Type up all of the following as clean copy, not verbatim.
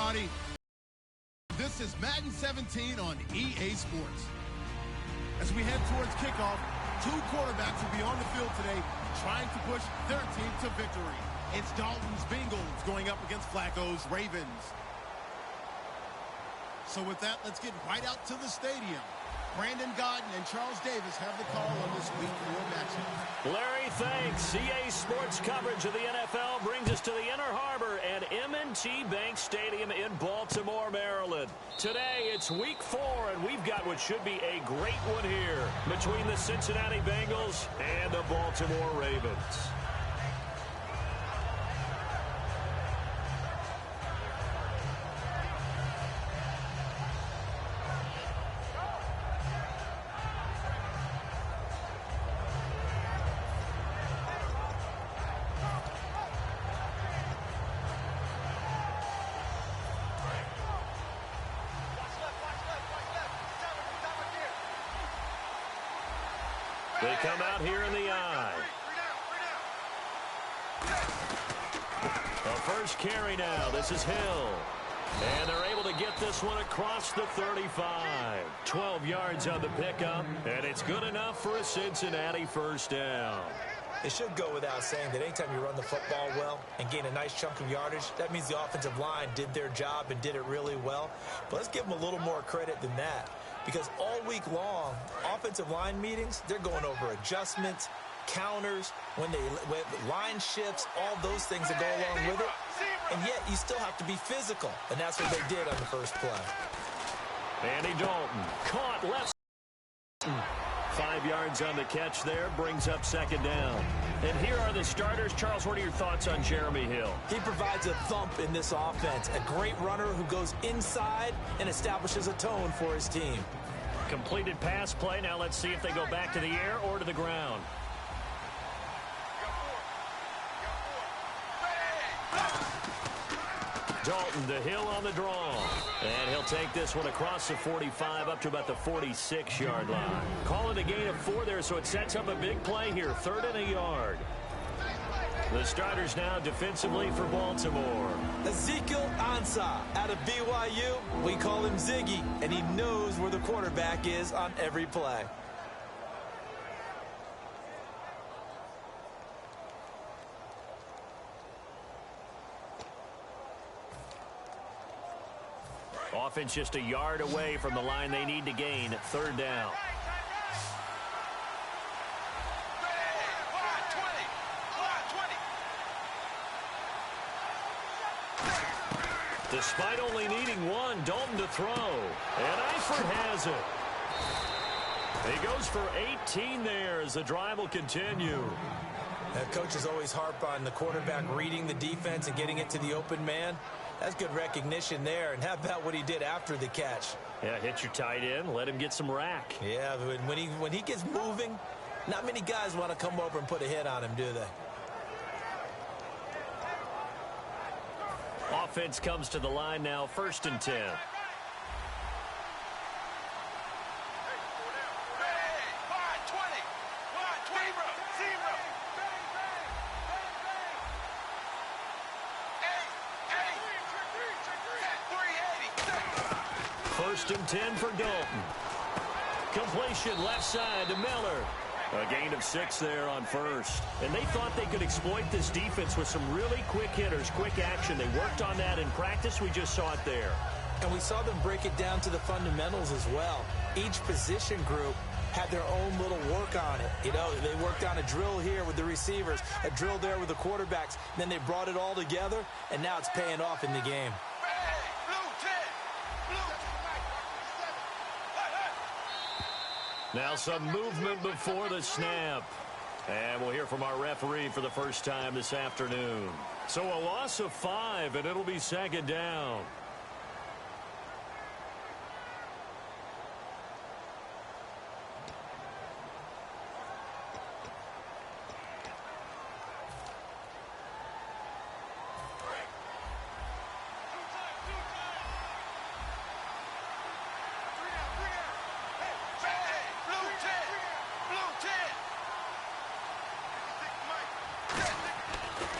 everybody. This is Madden 17 on EA Sports. As we head towards kickoff, two quarterbacks will be on the field today trying to push their team to victory. It's Dalton's Bengals going up against Flacco's Ravens. So with that, let's get right out to the stadium. Brandon Godden and Charles Davis have the call on this week 4 matchup. Larry, thanks. EA Sports coverage of the NFL brings us to the Inner Harbor at M&T Bank Stadium in Baltimore, Maryland. Today, it's week 4, and we've got what should be a great one here between the Cincinnati Bengals and the Baltimore Ravens. They come out here in the eye. The first carry now. This is Hill. And they're able to get this one across the 35. 12 yards on the pickup. And it's good enough for a Cincinnati first down. It should go without saying that anytime you run the football well and gain a nice chunk of yardage, that means the offensive line did their job and did it really well. But let's give them a little more credit than that. Because all week long, offensive line meetings, they're going over adjustments, counters, when line shifts, all those things that go along with it. And yet, you still have to be physical. And that's what they did on the first play. Andy Dalton caught left. 5 yards on the catch there, brings up second down. And here are the starters. Charles, what are your thoughts on Jeremy Hill? He provides a thump in this offense. A great runner who goes inside and establishes a tone for his team. Completed pass play. Now let's see if they go back to the air or to the ground. Dalton to Hill on the draw. And he'll take this one across the 45 up to about the 46-yard line. Call it a gain of 4 there, so it sets up a big play here. 3rd and a yard. The starters now defensively for Baltimore. Ezekiel Ansah out of BYU. We call him Ziggy, and he knows where the quarterback is on every play. Offense just a yard away from the line they need to gain. 3rd down. Despite only needing 1, Dalton to throw. And Eifert has it. He goes for 18 there as the drive will continue. Coaches always harp on the quarterback reading the defense and getting it to the open man. That's good recognition there. And how about what he did after the catch? Yeah, hit your tight end, let him get some rack. Yeah, when he gets moving, not many guys want to come over and put a hit on him, do they? Offense comes to the line now, 1st and 10. First and 10 for Dalton. Completion left side to Miller. A gain of 6 there on 1st. And they thought they could exploit this defense with some really quick hitters, quick action. They worked on that in practice. We just saw it there. And we saw them break it down to the fundamentals as well. Each position group had their own little work on it. You know, they worked on a drill here with the receivers, a drill there with the quarterbacks. Then they brought it all together, and now it's paying off in the game. Now some movement before the snap. And we'll hear from our referee for the first time this afternoon. So a loss of 5, and it'll be 2nd down.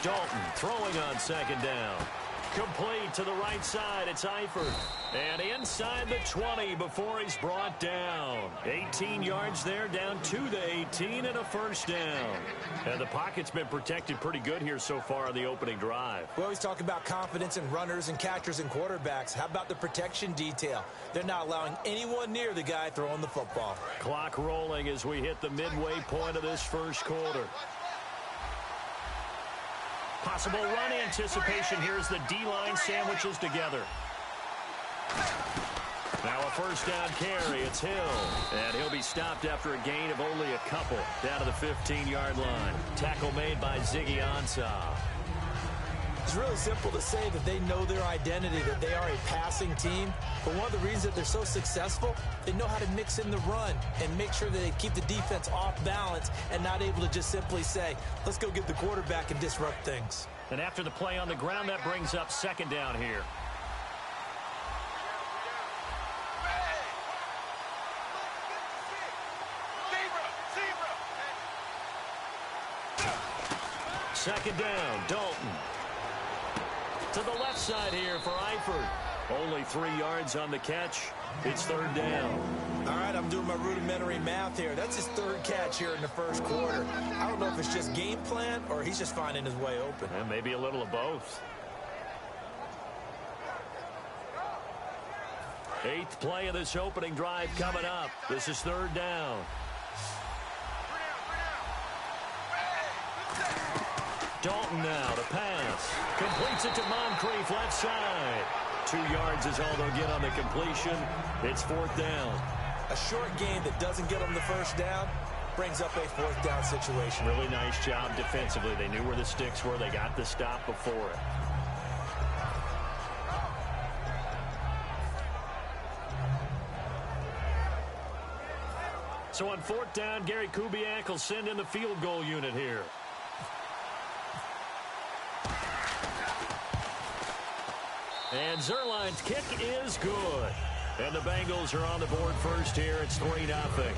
Dalton throwing on 2nd down. Complete to the right side. It's Eifert. And inside the 20 before he's brought down. 18 yards there, down to the 18 and a first down. And the pocket's been protected pretty good here so far on the opening drive. We always talk about confidence in runners and catchers and quarterbacks. How about the protection detail? They're not allowing anyone near the guy throwing the football. Clock rolling as we hit the midway point of this first quarter. Possible run anticipation. Here's the D-line sandwiches together. Now a first down carry. It's Hill. And he'll be stopped after a gain of only a couple. Down to the 15-yard line. Tackle made by Ziggy Ansah. It's really simple to say that they know their identity, that they are a passing team. But one of the reasons that they're so successful, they know how to mix in the run and make sure that they keep the defense off balance and not able to just simply say, let's go get the quarterback and disrupt things. And after the play on the ground, that brings up second down here. Second down, Dalton. To the left side here for Eifert. Only 3 yards on the catch. It's third down. All right, I'm doing my rudimentary math here. That's his third catch here in the first quarter. I don't know if it's just game plan or he's just finding his way open. And maybe a little of both. 8th play of this opening drive coming up. This is third down. Dalton now to pass. Completes it to Moncrief left side. 2 yards is all they'll get on the completion. It's fourth down. A short game that doesn't get them the first down brings up a fourth down situation. Really nice job defensively. They knew where the sticks were. They got the stop before it. So on fourth down, Gary Kubiak will send in the field goal unit here. And Zerline's kick is good. And the Bengals are on the board first here. It's 3-0.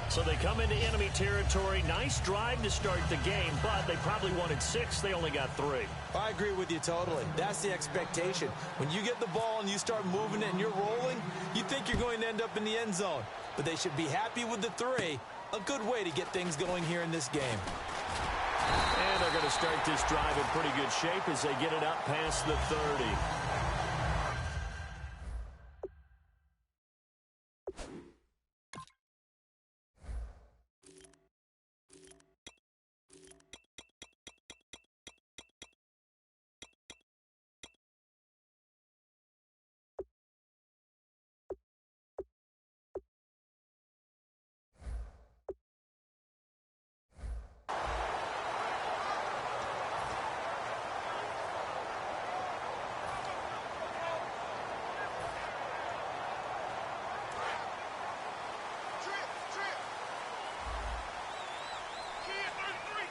So they come into enemy territory. Nice drive to start the game, but they probably wanted 6. They only got 3. I agree with you totally. That's the expectation. When you get the ball and you start moving it and you're rolling, you think you're going to end up in the end zone. But they should be happy with the 3. A good way to get things going here in this game. And they're going to start this drive in pretty good shape as they get it up past the 30.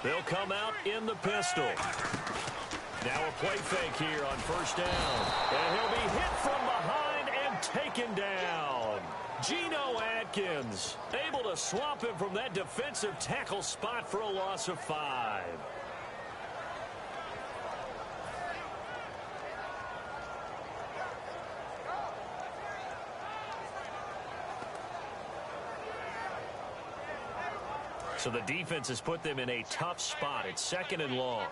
They'll come out in the pistol. Now a play fake here on first down. And he'll be hit from behind and taken down. Geno Atkins able to swamp him from that defensive tackle spot for a loss of 5. So the defense has put them in a tough spot. It's second and long.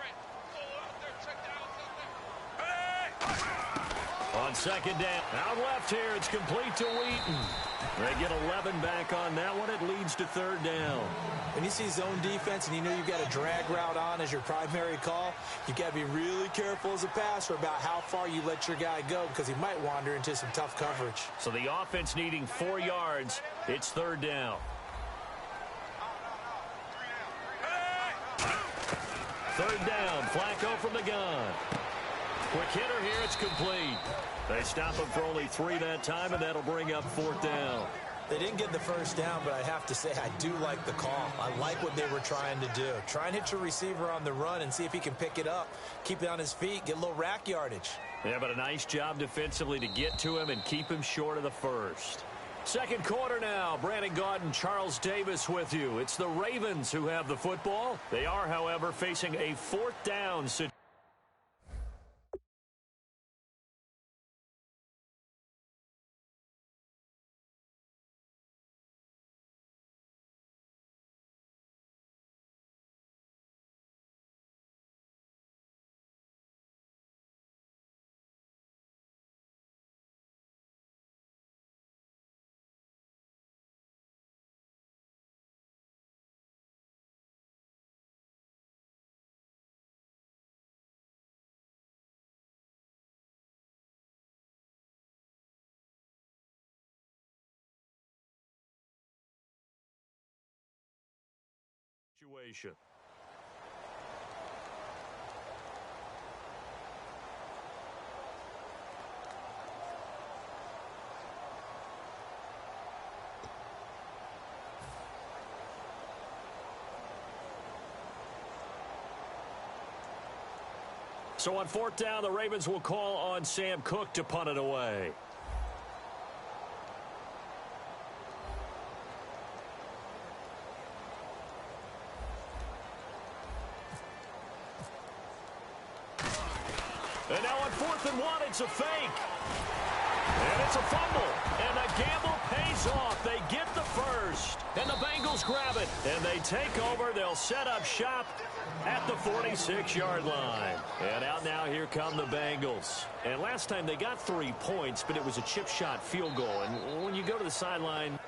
On second down. Out left here, it's complete to Wheaton. They get 11 back on that one. It leads to third down. When you see zone defense and you know you've got a drag route on as your primary call, you've got to be really careful as a passer about how far you let your guy go because he might wander into some tough coverage. So the offense needing 4 yards. It's third down. Third down, Flacco from the gun. Quick hitter here, it's complete. They stop him for only 3 that time, and that'll bring up fourth down. They didn't get the first down, but I have to say I do like the call. I like what they were trying to do. Try and hit your receiver on the run and see if he can pick it up. Keep it on his feet, get a little rack yardage. Yeah, but a nice job defensively to get to him and keep him short of the first. Second quarter now. Brandon Gaudin, Charles Davis with you. It's the Ravens who have the football. They are, however, facing a fourth down situation. situation. So on fourth down, the Ravens will call on Sam Cook to punt it away. And now on 4th and 1, it's a fake. And it's a fumble. And the gamble pays off. They get the first. And the Bengals grab it. And they take over. They'll set up shop at the 46-yard line. And out now, here come the Bengals. And last time they got 3 points, but it was a chip shot field goal. And when you go to the sideline,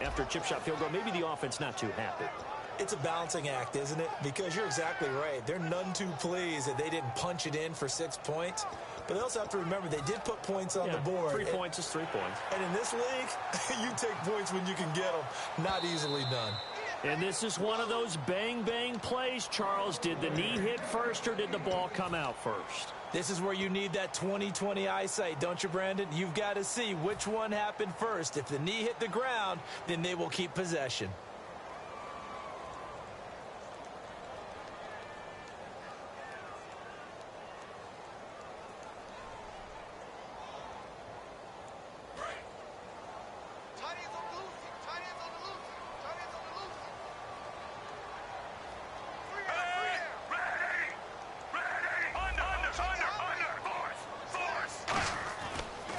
after a chip shot field goal, maybe the offense not too happy. It's a balancing act, isn't it? Because you're exactly right. They're none too pleased that they didn't punch it in for 6 points. But they also have to remember they did put points on the board. 3 points is 3 points. And in this league, you take points when you can get them. Not easily done. And this is one of those bang-bang plays, Charles. Did the knee hit first or did the ball come out first? This is where you need that 20/20 eyesight, don't you, Brandon? You've got to see which one happened first. If the knee hit the ground, then they will keep possession.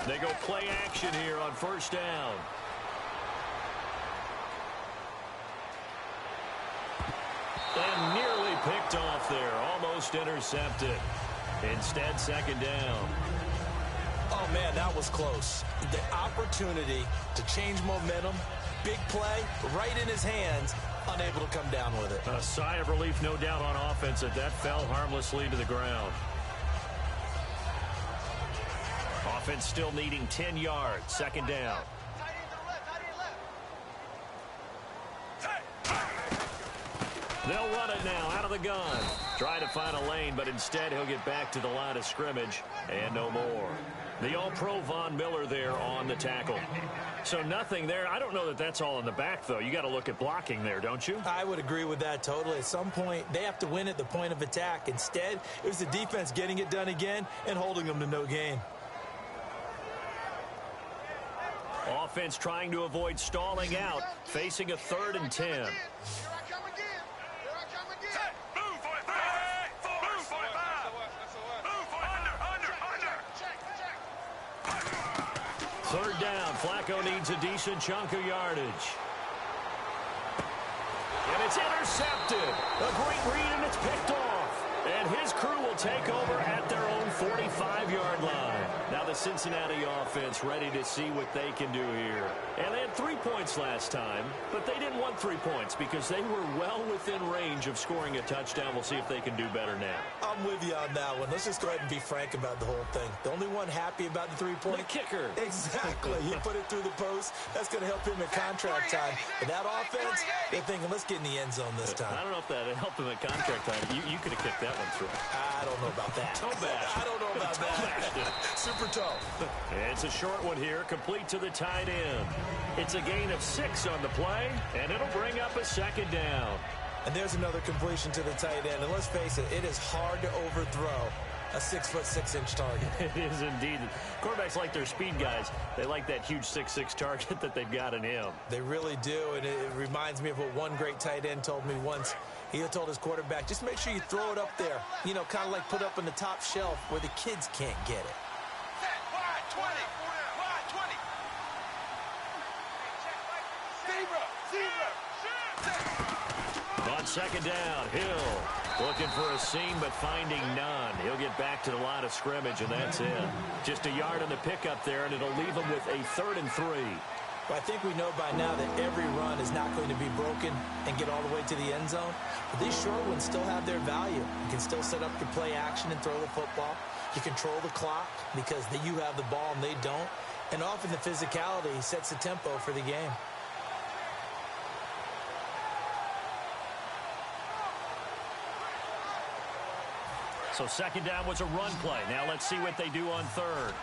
They go play action here on first down. And nearly picked off there. Almost intercepted. Instead, second down. Oh, man, that was close. The opportunity to change momentum, big play, right in his hands, unable to come down with it. A sigh of relief, no doubt, on offense that fell harmlessly to the ground. Offense still needing 10 yards. Second down. They'll run it now out of the gun. Try to find a lane, but instead he'll get back to the line of scrimmage and no more. The All-Pro Von Miller there on the tackle. So nothing there. I don't know that that's all in the back, though. You got to look at blocking there, don't you? I would agree with that totally. At some point, they have to win at the point of attack. Instead, it was the defense getting it done again and holding them to no gain. Offense trying to avoid stalling out, facing a 3rd and 10. Third down. Flacco needs a decent chunk of yardage. And it's intercepted. A great read, and it's picked off. And his crew will take over at their own 45-yard line. Now the Cincinnati offense ready to see what they can do here. And they had 3 points last time, but they didn't want 3 points because they were well within range of scoring a touchdown. We'll see if they can do better now. I'm with you on that one. Let's just go ahead and be frank about the whole thing. The only one happy about the 3-point. The kicker. Exactly. He put it through the post. That's going to help him at contract time. But that offense, they're thinking, let's get in the end zone this time. I don't know if that helped him at contract time. You could have kicked that one through. I don't know about that. I don't know about that. Super tough. It's a short one here, complete to the tight end. It's a gain of 6 on the play, and it'll bring up a second down. And there's another completion to the tight end. And let's face it, it is hard to overthrow a 6'6" target. It is indeed. Quarterbacks like their speed guys. They like that huge 6'6" target that they've got in him. They really do, and it reminds me of what one great tight end told me once. He told his quarterback, just make sure you throw it up there. You know, kind of like put up on the top shelf where the kids can't get it. Wide 20. Wide 20. On second down, Hill looking for a seam but finding none. He'll get back to the line of scrimmage, and that's it. Just a yard on the pickup there, and it'll leave him with a 3rd and 3. Well, I think we know by now that every run is not going to be broken and get all the way to the end zone. But these short ones still have their value. You can still set up your play action and throw the football. You control the clock because you have the ball and they don't. And often the physicality sets the tempo for the game. So second down was a run play. Now let's see what they do on third.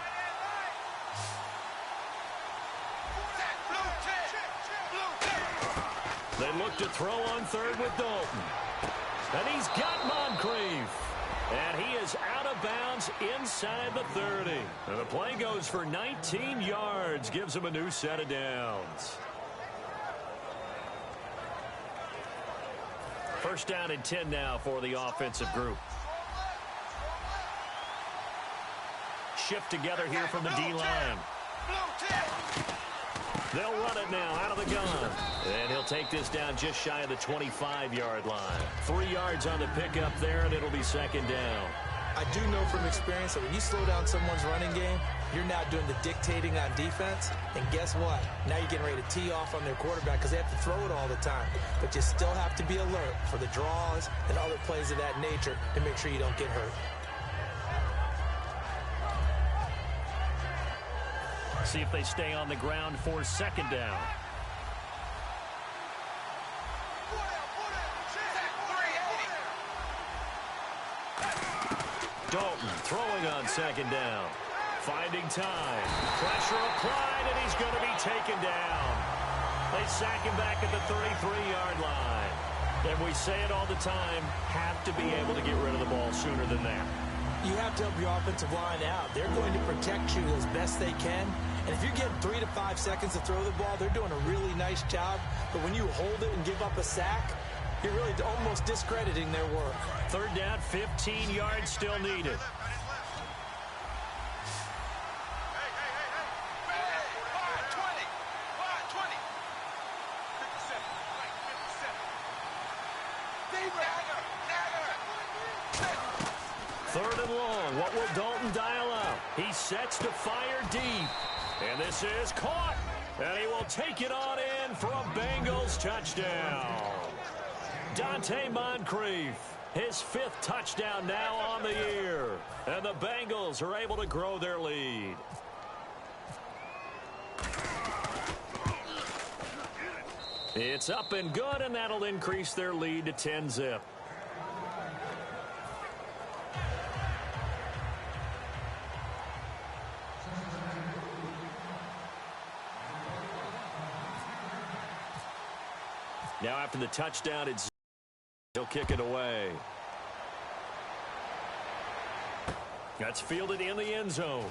They look to throw on third with Dalton. And he's got Moncrief. And he is out of bounds inside the 30. And the play goes for 19 yards. Gives him a new set of downs. First down and 10 now for the offensive group. Shift together here from the D-line. They'll run it now out of the gun. And he'll take this down just shy of the 25-yard line. 3 yards on the pickup there, and it'll be second down. I do know from experience that when you slow down someone's running game, you're now doing the dictating on defense. And guess what? Now you're getting ready to tee off on their quarterback because they have to throw it all the time. But you still have to be alert for the draws and other plays of that nature to make sure you don't get hurt. See if they stay on the ground for second down. Dalton throwing on second down. Finding time. Pressure applied, and he's going to be taken down. They sack him back at the 33-yard line. And we say it all the time, have to be able to get rid of the ball sooner than that. You have to help your offensive line out. They're going to protect you as best they can. And if you're getting 3 to 5 seconds to throw the ball, they're doing a really nice job. But when you hold it and give up a sack, you're really almost discrediting their work. Third down, 15 yards still needed. Third and long. What will Dalton dial up? He sets to fire deep. And this is caught. And he will take it on in for a Bengals touchdown. Dante Moncrief, his 5th touchdown now on the year. And the Bengals are able to grow their lead. It's up and good, and that'll increase their lead to 10-zip. Now after the touchdown, he'll kick it away. That's fielded in the end zone.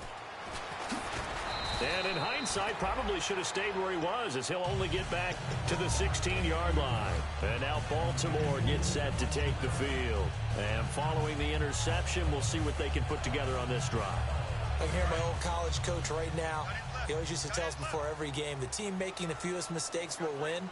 And in hindsight, probably should have stayed where he was, as he'll only get back to the 16-yard line. And now Baltimore gets set to take the field. And following the interception, we'll see what they can put together on this drive. I can hear my old college coach right now. He always used to tell us before every game, the team making the fewest mistakes will win.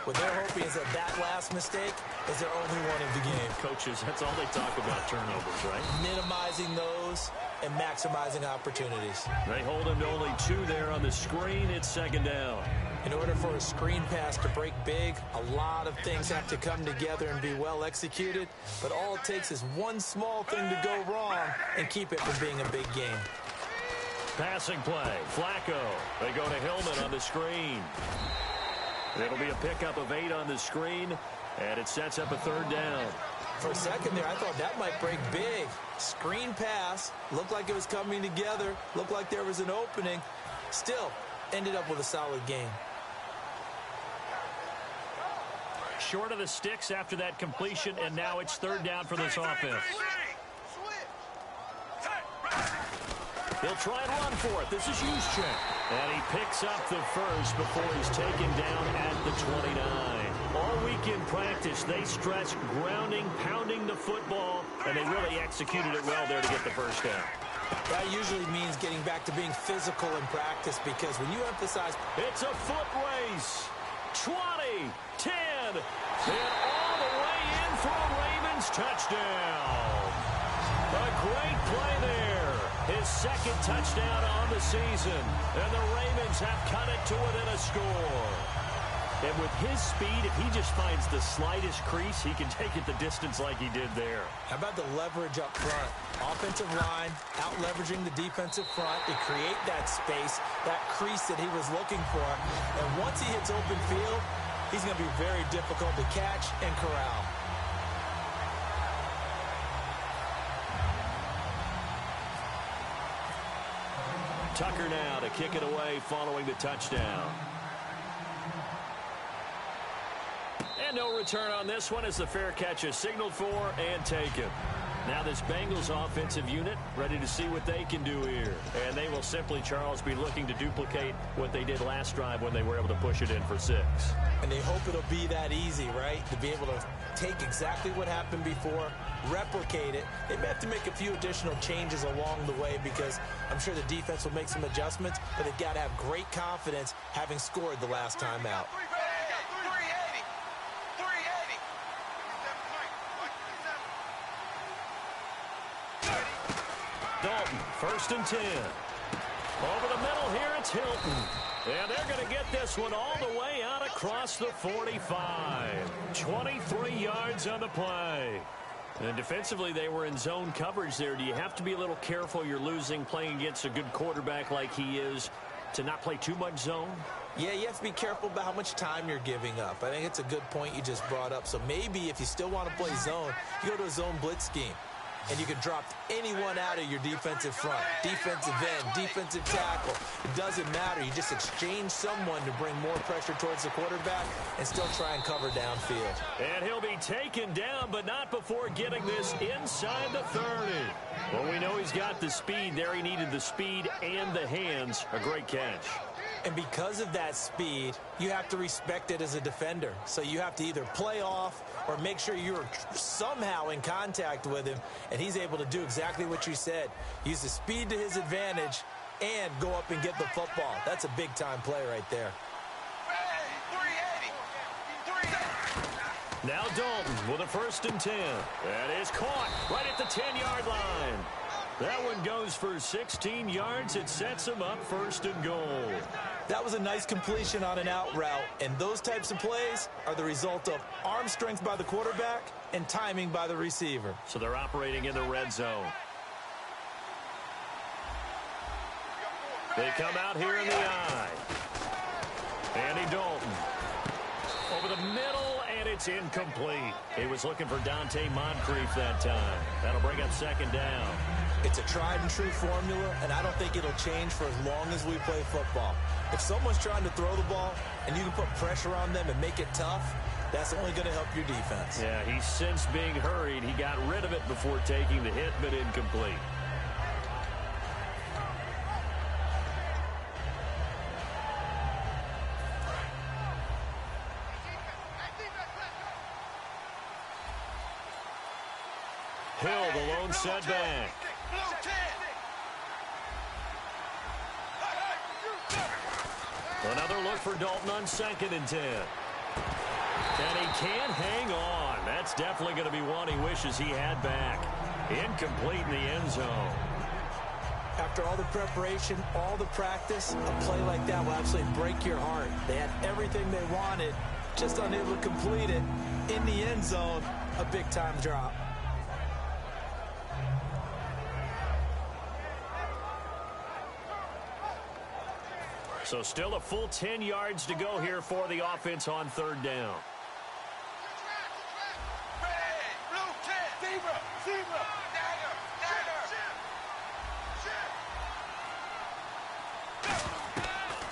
What they're hoping is that last mistake is their only one of the game. Coaches, that's all they talk about, turnovers, right? Minimizing those and maximizing opportunities. They hold him to only 2 there on the screen. It's second down. In order for a screen pass to break big, a lot of things have to come together and be well executed. But all it takes is one small thing to go wrong and keep it from being a big game. Passing play. Flacco. They go to Hillman on the screen. It'll be a pickup of 8 on the screen, and it sets up a third down. For a second there, I thought that might break big. Screen pass. Looked like it was coming together. Looked like there was an opening. Still, ended up with a solid game. Short of the sticks after that completion, and now it's third down for this offense. He'll try and run for it. This is Juszczyk. And he picks up the first before he's taken down at the 29. All week in practice, they stress grounding, pounding the football, and they really executed it well there to get the first down. That usually means getting back to being physical in practice, because when you emphasize... It's a foot race. 20, 10, and all the way in for a Ravens touchdown. A great play there. His second touchdown on the season. And the Ravens have cut it to within a score. And with his speed, if he just finds the slightest crease, he can take it the distance like he did there. How about the leverage up front? Offensive line, out-leveraging the defensive front to create that space, that crease that he was looking for. And once he hits open field, he's going to be very difficult to catch and corral. Tucker now to kick it away following the touchdown. And no return on this one as the fair catch is signaled for and taken. Now this Bengals offensive unit ready to see what they can do here. And they will simply, Charles, be looking to duplicate what they did last drive when they were able to push it in for 6. And they hope it'll be that easy, right? To be able to take exactly what happened before, replicate it. They may have to make a few additional changes along the way because I'm sure the defense will make some adjustments, but they've got to have great confidence having scored the last time out. Dalton, 1st and 10. Over the middle here, it's Hilton. And they're going to get this one all the way out across the 45. 23 yards on the play. And defensively, they were in zone coverage there. Do you have to be a little careful you're losing playing against a good quarterback like he is to not play too much zone? Yeah, you have to be careful about how much time you're giving up. I think it's a good point you just brought up. So maybe if you still want to play zone, you go to a zone blitz scheme. And you can drop anyone out of your defensive front, defensive end, defensive tackle. It doesn't matter. You just exchange someone to bring more pressure towards the quarterback and still try and cover downfield. And he'll be taken down, but not before getting this inside the 30. Well, we know he's got the speed there. He needed the speed and the hands. A great catch. And because of that speed, you have to respect it as a defender. So you have to either play off or make sure you're somehow in contact with him, and he's able to do exactly what you said. Use the speed to his advantage and go up and get the football. That's a big-time play right there. Now Dalton with a 1st and 10. That is caught right at the 10-yard line. That one goes for 16 yards. It sets him up 1st and goal. That was a nice completion on an out route, and those types of plays are the result of arm strength by the quarterback and timing by the receiver. So they're operating in the red zone. They come out here in the eye. Andy Dalton over the middle, and it's incomplete. He was looking for Dante Moncrief that time. That'll bring up 2nd down. It's a tried-and-true formula, and I don't think it'll change for as long as we play football. If someone's trying to throw the ball and you can put pressure on them and make it tough, that's only going to help your defense. Yeah, he's since being hurried. He got rid of it before taking the hit, but incomplete. Hill, the lone setback. Another look for Dalton on 2nd and 10. And he can't hang on. That's definitely going to be one he wishes he had back. Incomplete in the end zone. After all the preparation, all the practice, a play like that will absolutely break your heart. They had everything they wanted, just unable to complete it. In the end zone, a big-time drop. So still a full 10 yards to go here for the offense on 3rd down.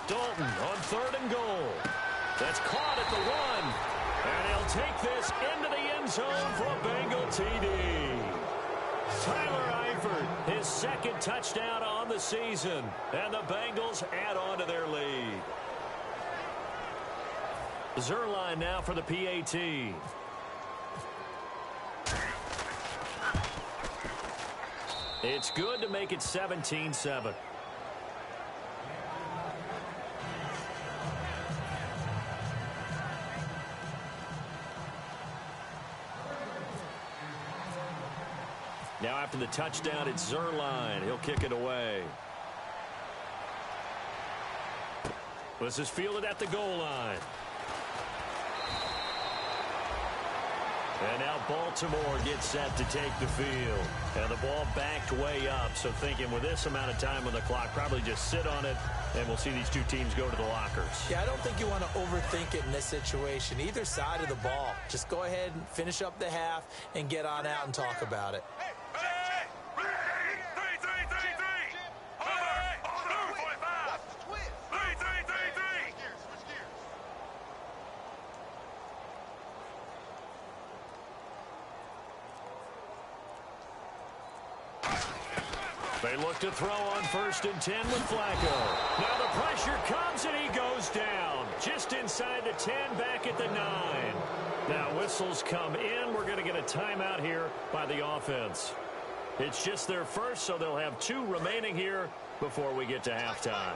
Dalton on 3rd and goal. That's caught at the 1. And he'll take this into the end zone for a Bengal TD. Tyler Eifert, his 2nd touchdown on the season. And the Bengals add on to their lead. Zerline now for the PAT. It's good to make it 17-7. Now after the touchdown, it's Zerline. He'll kick it away. This is fielded at the goal line. And now Baltimore gets set to take the field. And the ball backed way up. So thinking with this amount of time on the clock, probably just sit on it, and we'll see these two teams go to the lockers. Yeah, I don't think you want to overthink it in this situation. Either side of the ball. Just go ahead and finish up the half and get on out and talk about it. They look to throw on 1st and 10 with Flacco. Now the pressure comes and he goes down. Just inside the 10, back at the 9. Now whistles come in. We're going to get a timeout here by the offense. It's just their first, so they'll have 2 remaining here before we get to halftime.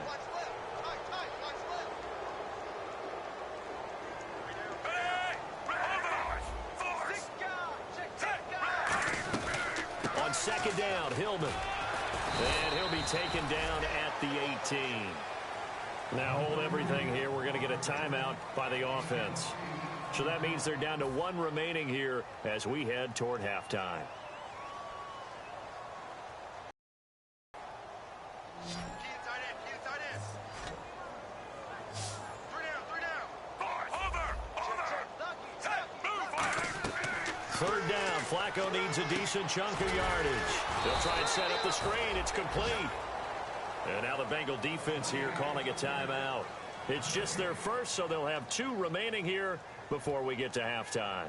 On 2nd down, Hillman. And he'll be taken down at the 18. Now hold everything here. We're going to get a timeout by the offense. So that means they're down to 1 remaining here as we head toward halftime. Third down, Flacco needs a decent chunk of yardage. They'll try and set up the screen. It's complete. And now the Bengal defense here calling a timeout. It's just their first, so they'll have 2 remaining here before we get to halftime.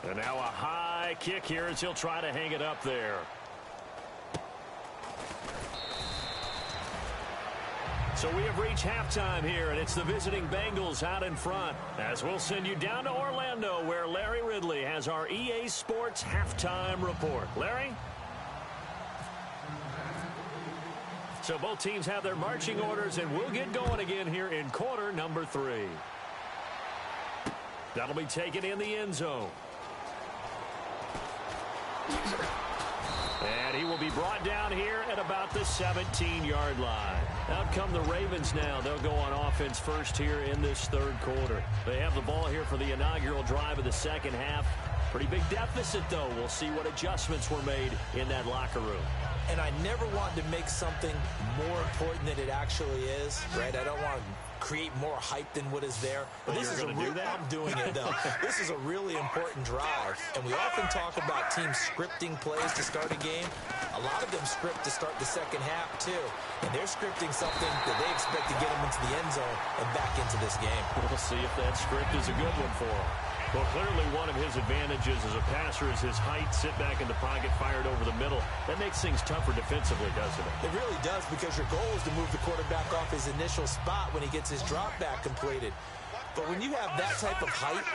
And now a high kick here as he'll try to hang it up there. So we have reached halftime here, and it's the visiting Bengals out in front. As we'll send you down to Orlando, where Larry Ridley has our EA Sports halftime report. Larry? So both teams have their marching orders, and we'll get going again here in quarter number 3. That'll be taken in the end zone. And he will be brought down here at about the 17-yard line. Out come the Ravens now. They'll go on offense first here in this 3rd quarter. They have the ball here for the inaugural drive of the 2nd half. Pretty big deficit, though. We'll see what adjustments were made in that locker room. And I never want to make something more important than it actually is, right? I don't want to create more hype than what is there. But this is I'm doing it, though. This is a really important drive. And we often talk about teams scripting plays to start a game. A lot of them script to start the 2nd half, too. And they're scripting something that they expect to get them into the end zone and back into this game. We'll see if that script is a good one for them. Well, clearly one of his advantages as a passer is his height, sit back in the pocket, fired over the middle. That makes things tougher defensively, doesn't it? It really does, because your goal is to move the quarterback off his initial spot when he gets his drop back completed. But when you have that type of height,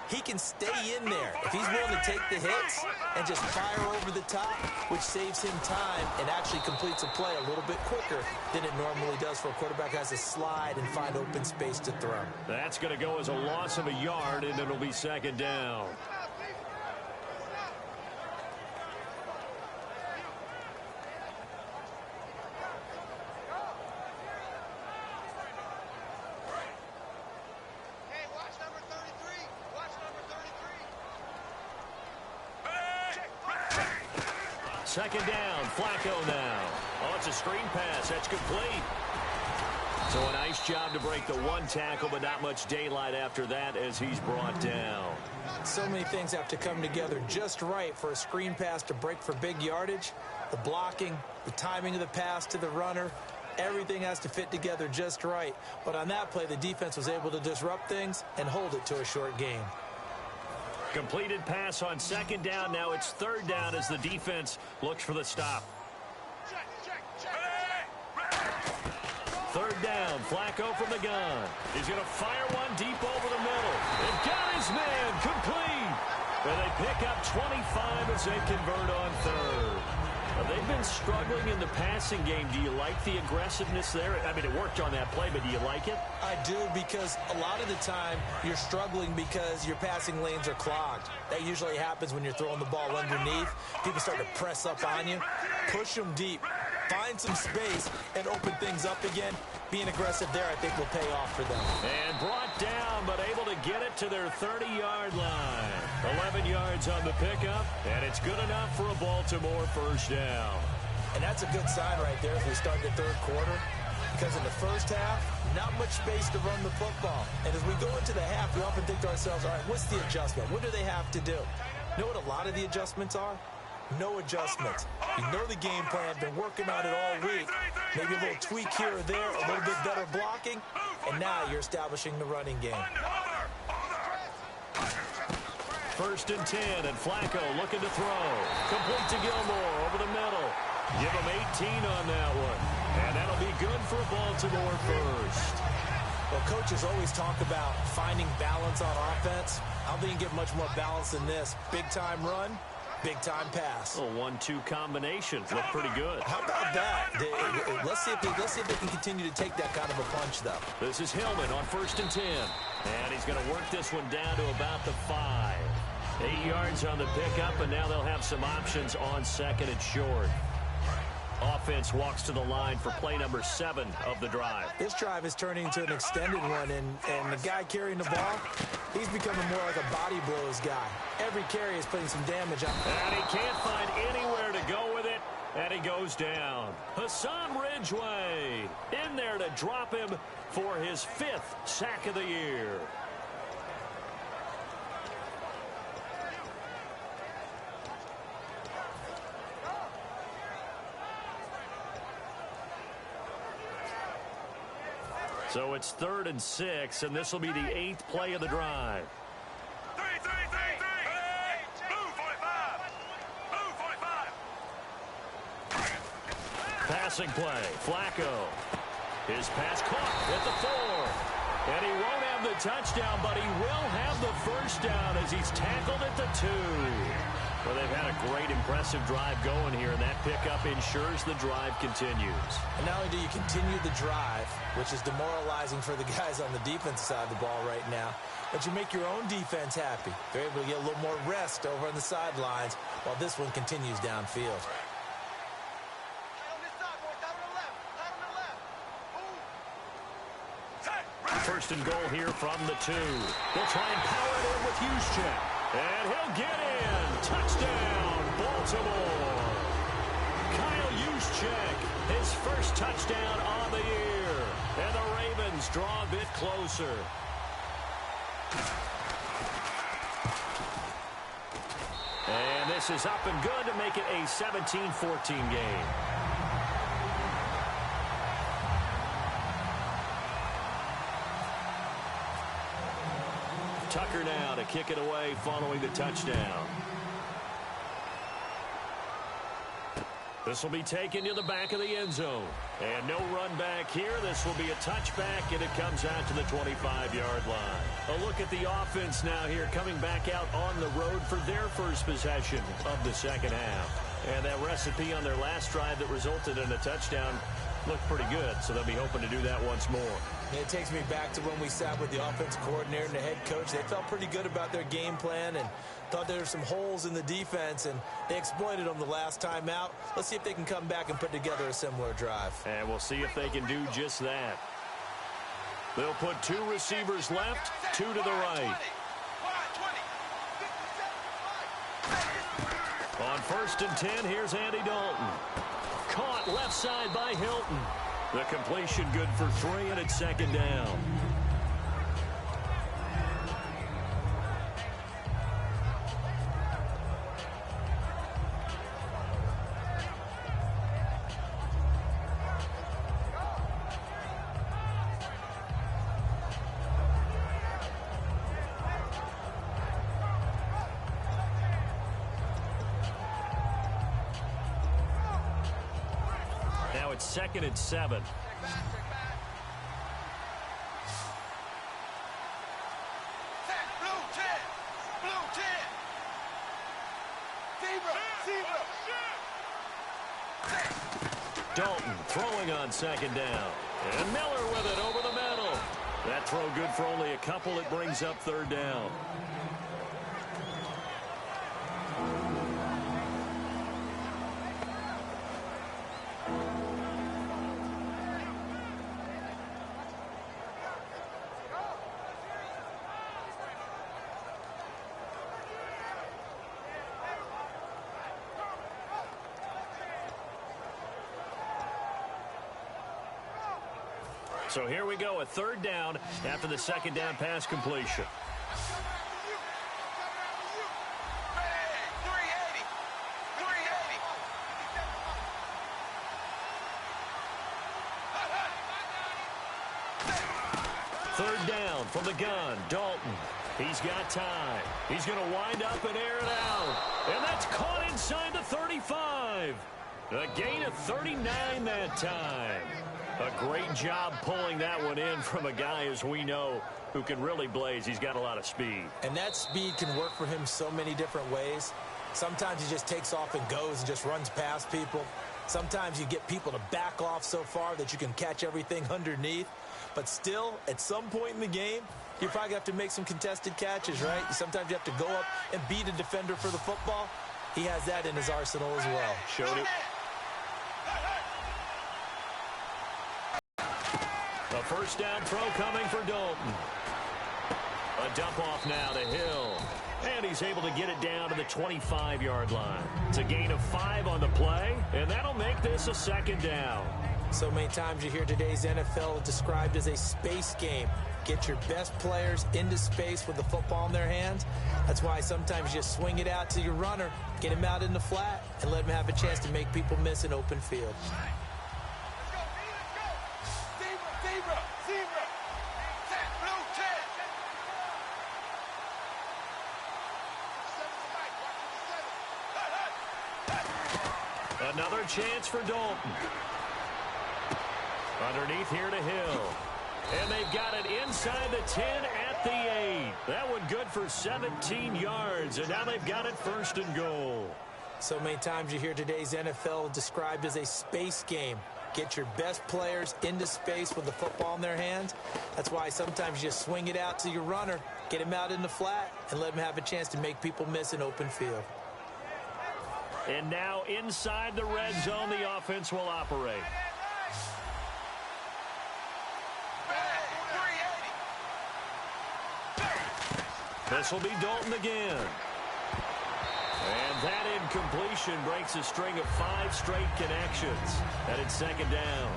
he can stay in there if he's willing to take the hits and just fire over the top, which saves him time and actually completes a play a little bit quicker than it normally does for a quarterback who has to slide and find open space to throw. That's going to go as a loss of a yard, and it'll be 2nd down. Second down, Flacco now. Oh, it's a screen pass. That's complete. So a nice job to break the 1 tackle, but not much daylight after that as he's brought down. So many things have to come together just right for a screen pass to break for big yardage. The blocking, the timing of the pass to the runner, everything has to fit together just right. But on that play, the defense was able to disrupt things and hold it to a short gain. Completed pass on 2nd down. Now it's 3rd down as the defense looks for the stop. 3rd down, Flacco from the gun. He's going to fire one deep over the middle. They've got his man complete. And they pick up 25 as they convert on 3rd. They've been struggling in the passing game. Do you like the aggressiveness there? I mean, it worked on that play, but do you like it? I do, because a lot of the time you're struggling because your passing lanes are clogged. That usually happens when you're throwing the ball underneath. People start to press up on you. Push them deep. find some space and open things up again. Being aggressive there, I think, will pay off for them. And brought down, but able to get it to their 30-yard line. 11 yards on the pickup, and it's good enough for a Baltimore first down. And that's a good sign right there as we start the third quarter, because in the first half, not much space to run the football. And as we go into the half, we often think to ourselves, all right, what's the adjustment? What do they have to do? You know what a lot of the adjustments are? No adjustments. You know the game plan, been working on it all week. Maybe a little tweak here or there, a little bit better blocking, and now you're establishing the running game. First and 10, and Flacco looking to throw. Complete to Gilmore over the middle. Give him 18 on that one. And that'll be good for Baltimore first. Well, coaches always talk about finding balance on offense. I don't think you can get much more balance than this. Big-time run, big-time pass. A 1-2 combination. Look pretty good. How about that? Let's see if they can continue to take that kind of a punch, though. This is Hillman on first and 10. And he's going to work this one down to about the 5. 8 yards on the pickup, and now they'll have some options on second and short. Offense walks to the line for play number 7 of the drive. This drive is turning into an extended one, and the guy carrying the ball, he's becoming more like a body blows guy. Every carry is putting some damage on. And he can't find anywhere to go with it, and he goes down. Hassan Ridgeway in there to drop him for his 5th sack of the year. So it's 3rd and 6, and this will be the 8th play of the drive. 3. Hey, blue 45. Blue 45. Passing play, Flacco. His pass caught at the 4. And he won't have the touchdown, but he will have the first down as he's tackled at the 2. Well, they've had a great, impressive drive going here, and that pickup ensures the drive continues. And not only do you continue the drive, which is demoralizing for the guys on the defensive side of the ball right now, but you make your own defense happy. They're able to get a little more rest over on the sidelines while this one continues downfield. First and goal here from the 2. They'll try and power it in with Juszczyk. And he'll get in. Touchdown, Baltimore. Kyle Juszczyk, his first touchdown on the year. And the Ravens draw a bit closer. And this is up and good to make it a 17-14 game. Tucker now to kick it away following the touchdown. This will be taken to the back of the end zone. And no run back here. This will be a touchback, and it comes out to the 25-yard line. A look at the offense now here, coming back out on the road for their first possession of the second half. And that recipe on their last drive that resulted in a touchdown looked pretty good, so they'll be hoping to do that once more. It takes me back to when we sat with the offensive coordinator and the head coach. They felt pretty good about their game plan and thought there were some holes in the defense, and they exploited them the last time out. Let's see if they can come back and put together a similar drive. And we'll see if they can do just that. They'll put 2 receivers left, 2 to the right. On first and 10, here's Andy Dalton. Caught left side by Hilton. The completion good for 3, and it's second down. Now it's 2nd and 7. Dalton throwing on second down. And Miller with it over the middle. That throw good for only a couple. It brings up 3rd down. So here we go, a third down after the second down pass completion. Third down from the gun, Dalton. He's got time. He's going to wind up and air it out. And that's caught inside the 35. A gain of 39 that time. A great job pulling that one in from a guy, as we know, who can really blaze. He's got a lot of speed. And that speed can work for him so many different ways. Sometimes he just takes off and goes and just runs past people. Sometimes you get people to back off so far that you can catch everything underneath. But still, at some point in the game, you probably have to make some contested catches, right? Sometimes you have to go up and beat a defender for the football. He has that in his arsenal as well. Showed it. A first down throw coming for Dalton. A dump off now to Hill. And he's able to get it down to the 25-yard line. It's a gain of 5 on the play, and that'll make this a second down. So many times you hear today's NFL described as a space game. Get your best players into space with the football in their hands. That's why sometimes you just swing it out to your runner, get him out in the flat, and let him have a chance to make people miss an open field. Another chance for Dalton. Underneath here to Hill. And they've got it inside the 10 at the 8. That one good for 17 yards. And now they've got it first and goal. So many times you hear today's NFL described as a space game. Get your best players into space with the football in their hands. That's why sometimes you just swing it out to your runner, get him out in the flat, and let him have a chance to make people miss an open field. And now inside the red zone, the offense will operate. This will be Dalton again. And that incompletion breaks a string of 5 straight connections. And it's second down.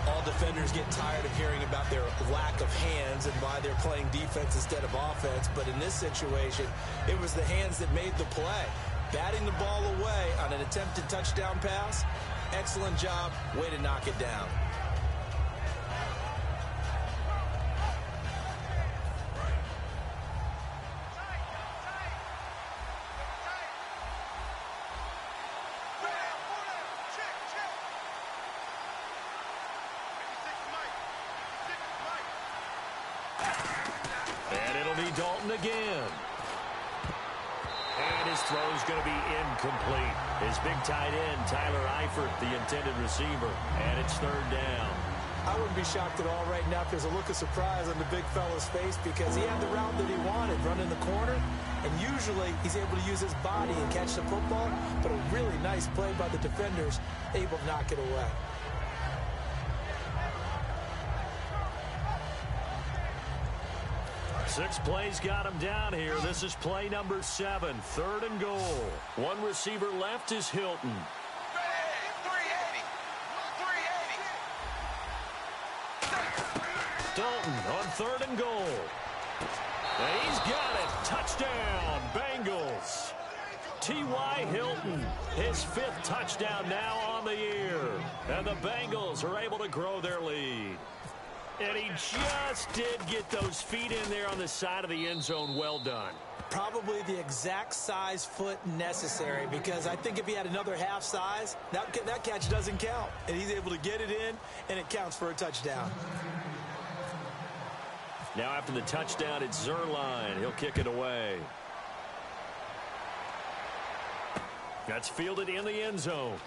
All defenders get tired of hearing about their lack of hands and why they're playing defense instead of offense. But in this situation, it was the hands that made the play. Batting the ball away on an attempted touchdown pass. Excellent job. Way to knock it down. And it'll be Dalton again. And his throw's going to be incomplete. His big tight end, Tyler Eifert, the intended receiver. And it's third down. I wouldn't be shocked at all right now if there's a look of surprise on the big fella's face because he had the route that he wanted, running the corner. And usually he's able to use his body and catch the football. But a really nice play by the defenders, able to knock it away. Six plays got him down here. This is play number 7, third and goal. One receiver left is Hilton. Dalton on third and goal. And he's got it. Touchdown, Bengals. T.Y. Hilton, his 5th touchdown now on the year. And the Bengals are able to grow their lead. And he just did get those feet in there on the side of the end zone. Well done. Probably the exact size foot necessary because I think if he had another half size, that catch doesn't count. And he's able to get it in, and it counts for a touchdown. Now after the touchdown, it's Zerline. He'll kick it away. That's fielded in the end zone.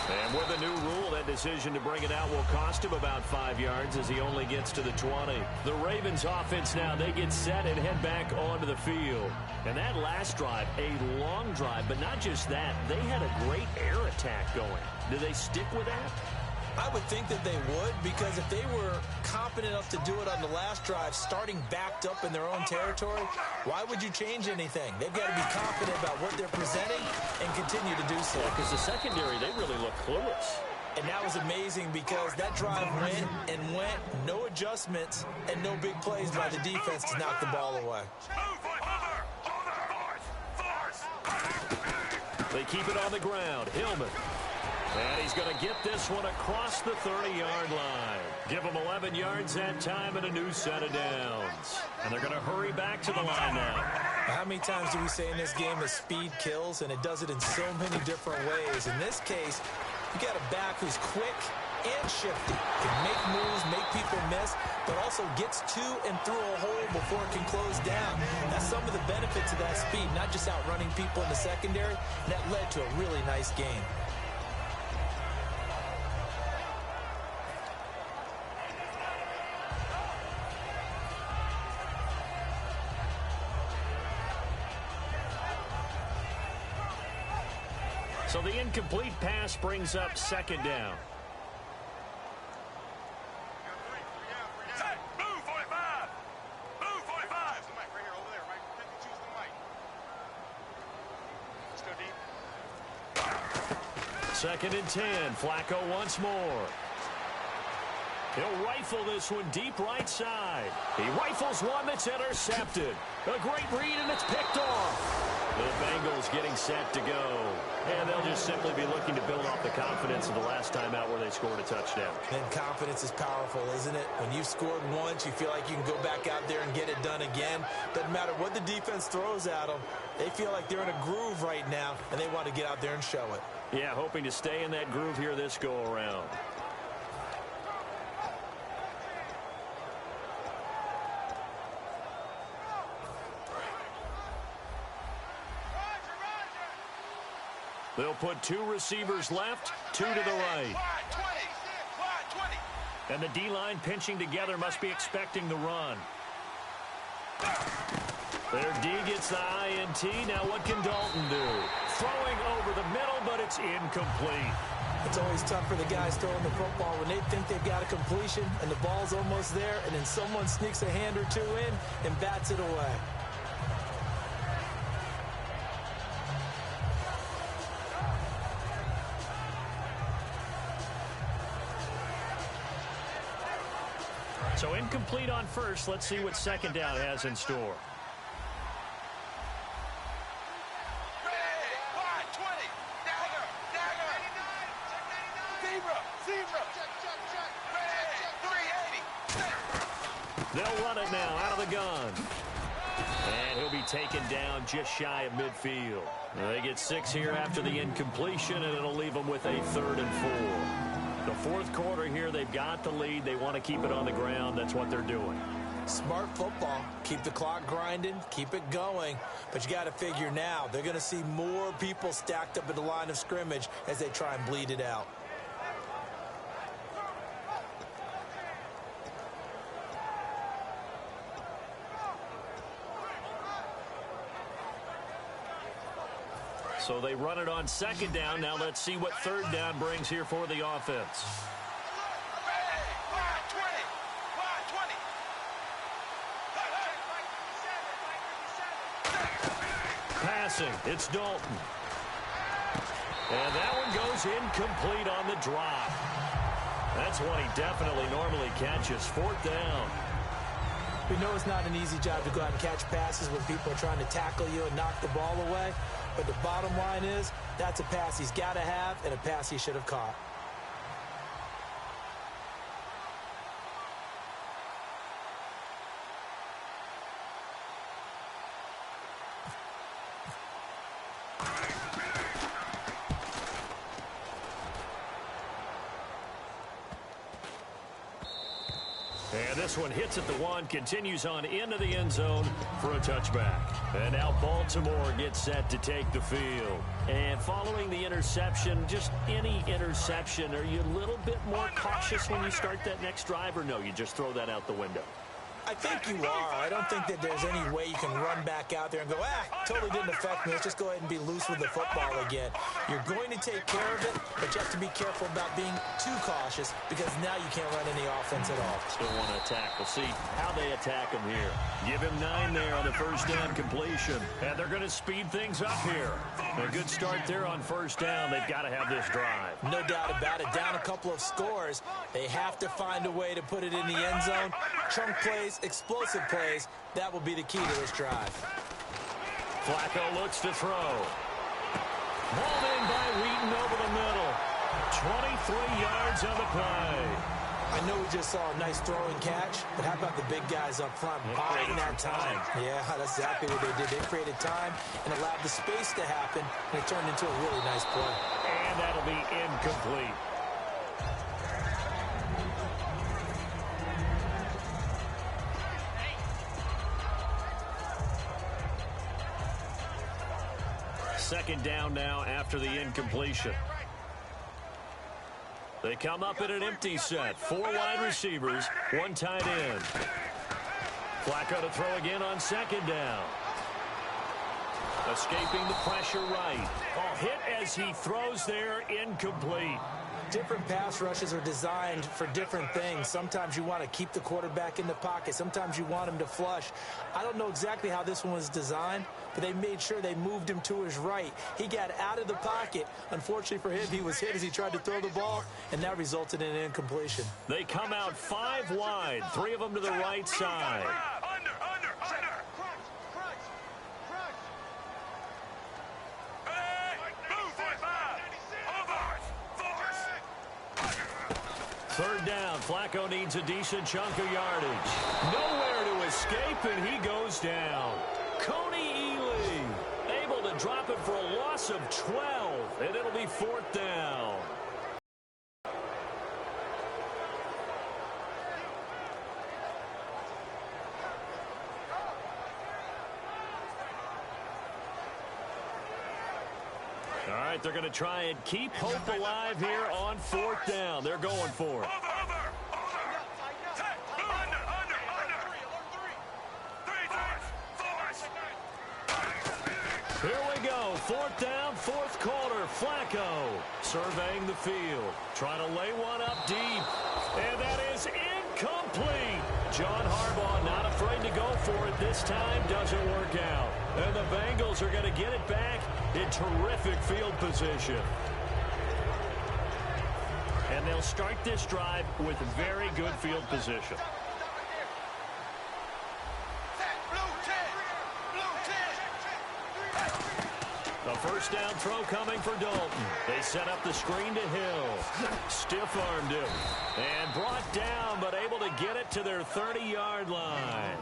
And with a new rule, that decision to bring it out will cost him about 5 yards as he only gets to the 20. The Ravens offense now, they get set and head back onto the field. And that last drive, a long drive, but not just that. They had a great air attack going. Do they stick with that? I would think that they would because if they were confident enough to do it on the last drive, starting backed up in their own territory, why would you change anything? They've got to be confident about what they're presenting and continue to do so. Because the secondary, they really look clueless. And that was amazing because that drive went and went, no adjustments, and no big plays by the defense to knock the ball away. They keep it on the ground. Hillman. And he's going to get this one across the 30-yard line. Give him 11 yards that time and a new set of downs. And they're going to hurry back to the line now. How many times do we say in this game that speed kills, and it does it in so many different ways? In this case, you got a back who's quick and shifty, can make moves, make people miss, but also gets to and through a hole before it can close down. That's some of the benefits of that speed, not just outrunning people in the secondary. And that led to a really nice game. So the incomplete pass brings up second down. Move 45. Move 45. The mic right here, over there, right? Choose the mic. Let's go deep. Second and 10. Flacco once more. He'll rifle this one deep right side. He rifles one that's intercepted. A great read, and it's picked off. The Bengals getting set to go. And they'll just simply be looking to build off the confidence of the last time out where they scored a touchdown. And confidence is powerful, isn't it? When you've scored once, you feel like you can go back out there and get it done again. Doesn't matter what the defense throws at them. They feel like they're in a groove right now, and they want to get out there and show it. Yeah, hoping to stay in that groove here this go-around. They'll put two receivers left, two to the right. And the D-line pinching together must be expecting the run. Their D gets the INT. Now what can Dalton do? Throwing over the middle, but it's incomplete. It's always tough for the guys throwing the football when they think they've got a completion and the ball's almost there, and then someone sneaks a hand or two in and bats it away. So incomplete on first. Let's see what second down has in store. They'll run it now out of the gun. And he'll be taken down just shy of midfield. They get 6 here after the incompletion, and it'll leave them with a 3rd and 4. The fourth quarter here, they've got the lead. They want to keep it on the ground. That's what they're doing. Smart football. Keep the clock grinding. Keep it going. But you got to figure now, they're going to see more people stacked up at the line of scrimmage as they try and bleed it out. So they run it on second down. Now let's see what third down brings here for the offense. Passing, it's Dalton. And that one goes incomplete on the drop. That's one he definitely normally catches. 4th down. We know it's not an easy job to go out and catch passes when people are trying to tackle you and knock the ball away. But the bottom line is, that's a pass he's got to have and a pass he should have caught. And this one hits at the 1, continues on into the end zone for a touchback. And now Baltimore gets set to take the field. And following the interception, just any interception, are you a little bit more cautious when you start that next drive, or no, you just throw that out the window? I think you are. I don't think that there's any way you can run back out there and go, totally didn't affect me. Let's just go ahead and be loose with the football again. You're going to take care of it, but you have to be careful about being too cautious because now you can't run any offense at all. Still want to attack. We'll see how they attack him here. Give him 9 there on the first down completion. And they're going to speed things up here. A good start there on first down. They've got to have this drive. No doubt about it. Down a couple of scores. They have to find a way to put it in the end zone. Chunk plays, explosive plays. That will be the key to this drive. Flacco looks to throw. Balled in by Wheaton over the middle. 23 yards on the play. I know we just saw a nice throwing catch, but how about the big guys up front buying that time? Yeah, that's exactly what they did. They created time and allowed the space to happen, and it turned into a really nice play. And that'll be incomplete. Second down now after the incompletion. They come up in an empty set. 4 wide receivers, 1 tight end. Flacco to throw again on second down. Escaping the pressure right. Hit as he throws there, incomplete. Different pass rushes are designed for different things. Sometimes you want to keep the quarterback in the pocket. Sometimes you want him to flush. I don't know exactly how this one was designed, but they made sure they moved him to his right. He got out of the pocket. Unfortunately for him, he was hit as he tried to throw the ball, and that resulted in an incompletion. They come out 5 wide, 3 of them to the right side. Third down, Flacco needs a decent chunk of yardage. Nowhere to escape, and he goes down. Coney Ely able to drop it for a loss of 12, and it'll be 4th down. All right, they're going to try and keep hope alive here on 4th down. They're going for it. Here we go. 4th down, 4th quarter. Flacco surveying the field. Trying to lay one up deep. And that is incomplete. John Harbaugh not afraid to go for it. This time doesn't work out. And the Bengals are going to get it back in terrific field position. And they'll start this drive with very good field position. The first down throw coming for Dalton. They set up the screen to Hill. Stiff-armed him. And brought down, but able to get it to their 30-yard line.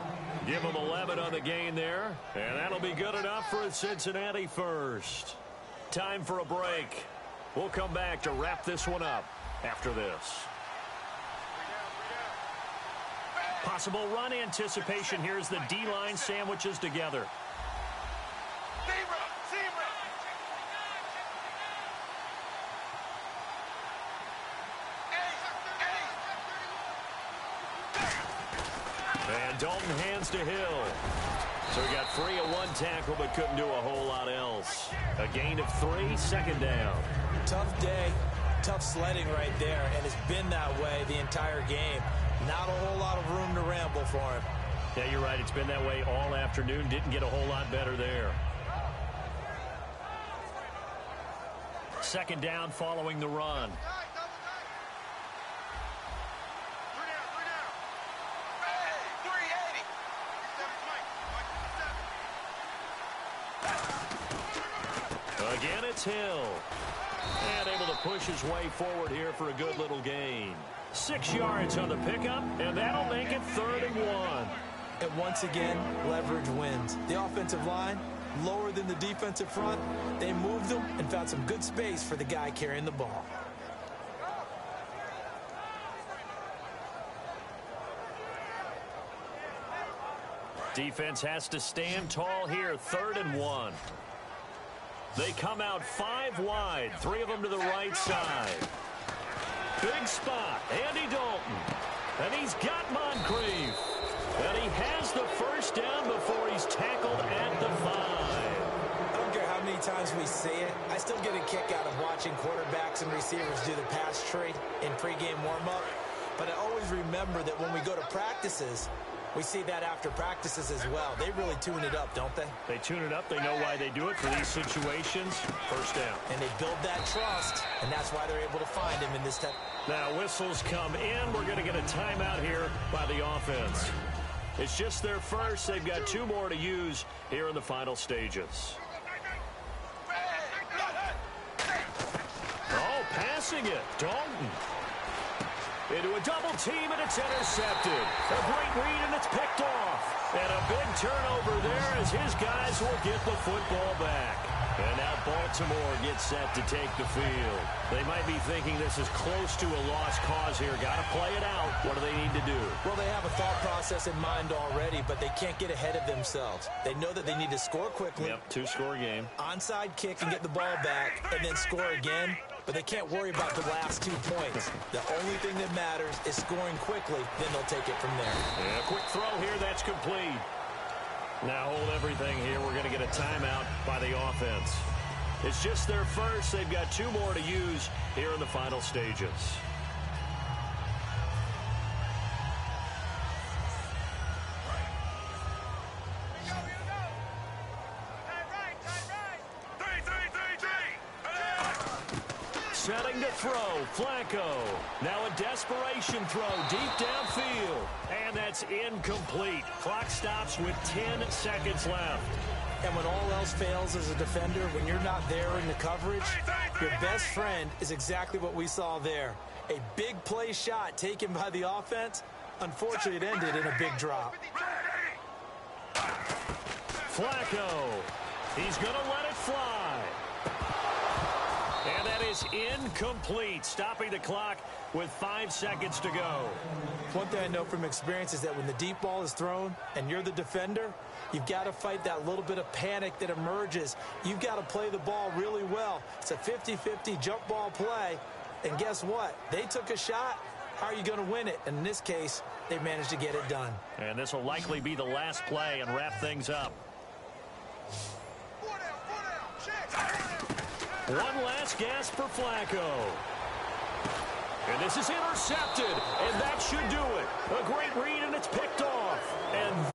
Give them 11 on the gain there. And that'll be good enough for a Cincinnati first. Time for a break. We'll come back to wrap this one up after this. Possible run anticipation here as the D-line sandwiches together. And Dalton hands to Hill. So he got free of 1 tackle but couldn't do a whole lot else. A gain of 3, 2nd down. Tough day, tough sledding right there, and it's been that way the entire game. Not a whole lot of room to ramble for him. Yeah, you're right. It's been that way all afternoon. Didn't get a whole lot better there. 2nd down following the run. Again, it's Hill. And able to push his way forward here for a good little gain. 6 yards on the pickup, and that'll make it 3rd and 1. And once again, leverage wins. The offensive line, lower than the defensive front. They moved them and found some good space for the guy carrying the ball. Defense has to stand tall here. 3rd and 1. They come out 5 wide, 3 of them to the right side. Big spot, Andy Dalton. And he's got Moncrief. And he has the first down before he's tackled at the 5. I don't care how many times we see it. I still get a kick out of watching quarterbacks and receivers do the pass tree in pregame warm-up. But I always remember that when we go to practices, we see that after practices as well. They really tune it up, don't they? They tune it up. They know why they do it for these situations. First down. And they build that trust, and that's why they're able to find him in this type. Now whistles come in. We're going to get a timeout here by the offense. It's just their first. They've got 2 more to use here in the final stages. Oh, passing it. Dalton. Into a double team, and it's intercepted. A great read, and it's picked off. And a big turnover there as his guys will get the football back. And now Baltimore gets set to take the field. They might be thinking this is close to a lost cause here. Got to play it out. What do they need to do? Well, they have a thought process in mind already, but they can't get ahead of themselves. They know that they need to score quickly. Yep, 2-score game. Onside kick and get the ball back, and then score again. But they can't worry about the last 2 points. The only thing that matters is scoring quickly, then they'll take it from there. Yeah, quick throw here, that's complete. Now hold everything here. We're going to get a timeout by the offense. It's just their first. They've got 2 more to use here in the final stages. Setting to throw, Flacco. Now a desperation throw deep downfield. And that's incomplete. Clock stops with 10 seconds left. And when all else fails as a defender, when you're not there in the coverage, your best friend is exactly what we saw there. A big play shot taken by the offense. Unfortunately, it ended in a big drop. Flacco. He's going to let it fly. And that is incomplete, stopping the clock with 5 seconds to go. One thing I know from experience is that when the deep ball is thrown and you're the defender, you've got to fight that little bit of panic that emerges. You've got to play the ball really well. It's a 50-50 jump ball play. And guess what? They took a shot. How are you going to win it? And in this case, they managed to get it done. And this will likely be the last play and wrap things up. One last gasp for Flacco. And this is intercepted, and that should do it. A great read, and it's picked off. And